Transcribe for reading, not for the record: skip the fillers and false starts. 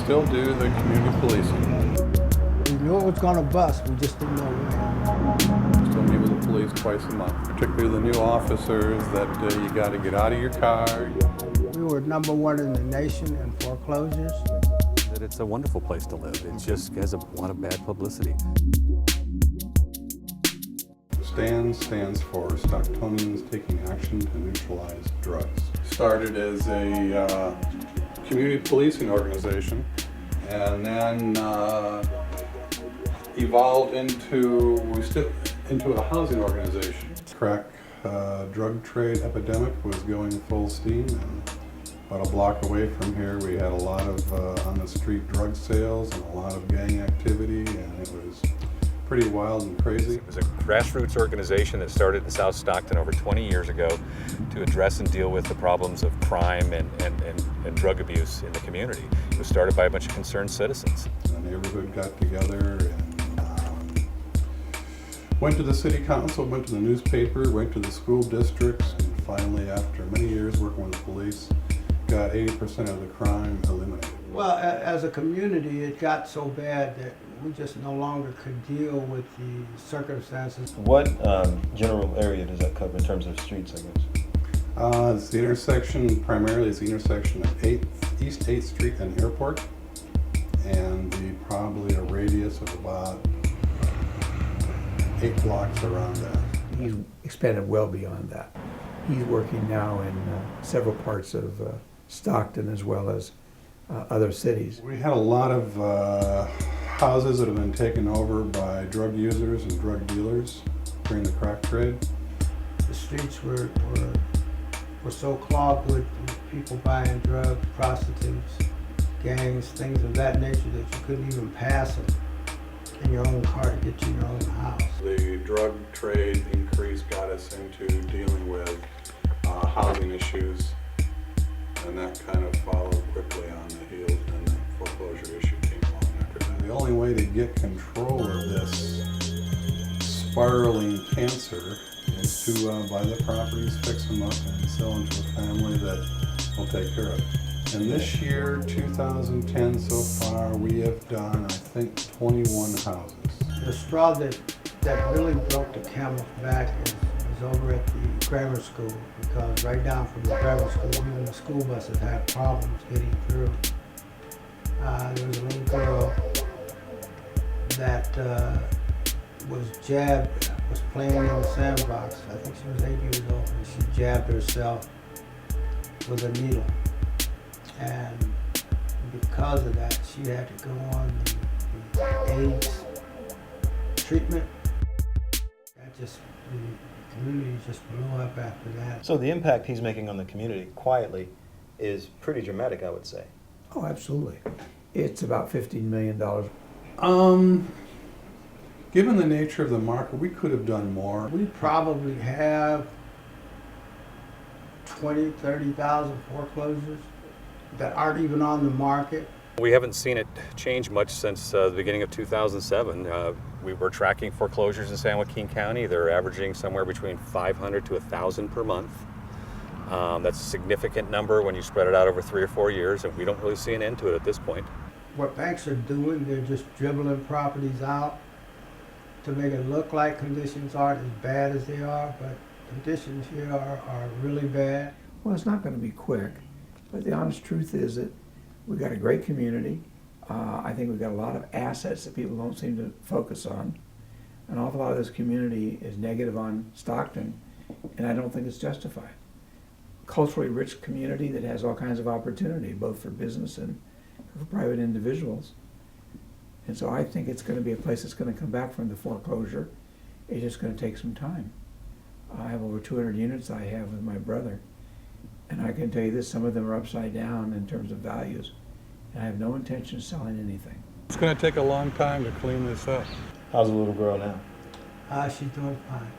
still do the community policing. We knew it was going to bust, we just didn't know when. Still meet with the police twice a month, particularly the new officers that you got to get out of your car. We were #1 in the nation in foreclosures. That it's a wonderful place to live. It just has a lot of bad publicity. STAND stands for Stocktonians Taking Action to Neutralize Drugs. Started as a community policing organization and then evolved into a housing organization. Crack drug trade epidemic was going full steam, and about a block away from here we had a lot of on the street drug sales and a lot of gang activity, and it was pretty wild and crazy. It was a grassroots organization that started in South Stockton over 20 years ago to address and deal with the problems of crime and drug abuse in the community. It was started by a bunch of concerned citizens. The neighborhood got together and went to the city council, went to the newspaper, went to the school districts, and finally, after many years working with the police, got 80% of the crime eliminated. Well, as a community, it got so bad that we just no longer could deal with the circumstances. What general area does that cover in terms of streets, I guess? It's the intersection, primarily it's the intersection of East 8th Street and Airport, and probably a radius of about 8 blocks around that. He's expanded well beyond that. He's working now in several parts of Stockton as well as other cities. We had a lot of houses that have been taken over by drug users and drug dealers during the crack trade. The streets were so clogged with people buying drugs, prostitutes, gangs, things of that nature that you couldn't even pass them in your own car to get to your own house. The drug trade increase got us into dealing with housing issues, and that kind of followed quickly on the heels, and the foreclosure issue came along after that. The only way to get control of this spiraling cancer is to buy the properties, fix them up, and sell them to a family that will take care of it. And this year, 2010 so far, we have done, I think, 21 houses. The straw that really broke the camel's back is over at the grammar school, because right down from the grammar school, even the school buses had problems getting through. There was a little girl that was playing in the sandbox. I think she was 8 years old, and she jabbed herself with a needle. And because of that, she had to go on the AIDS treatment. The community just blew up after that. So the impact he's making on the community quietly is pretty dramatic, I would say. Oh, absolutely. It's about $15 million. Given the nature of the market, we could have done more. We probably have 20, 30,000 foreclosures that aren't even on the market. We haven't seen it change much since the beginning of 2007. We were tracking foreclosures in San Joaquin County. They're averaging somewhere between 500 to 1,000 per month. That's a significant number when you spread it out over 3 or 4 years, and we don't really see an end to it at this point. What banks are doing, they're just dribbling properties out to make it look like conditions aren't as bad as they are, but conditions here are really bad. Well, it's not going to be quick, but the honest truth is that we've got a great community. I think we've got a lot of assets that people don't seem to focus on. An awful lot of this community is negative on Stockton, and I don't think it's justified. Culturally rich community that has all kinds of opportunity, both for business and for private individuals. And so I think it's going to be a place that's going to come back from the foreclosure. It's just going to take some time. I have over 200 units I have with my brother. And I can tell you this, some of them are upside down in terms of values. And I have no intention of selling anything. It's going to take a long time to clean this up. How's the little girl now? She's doing fine.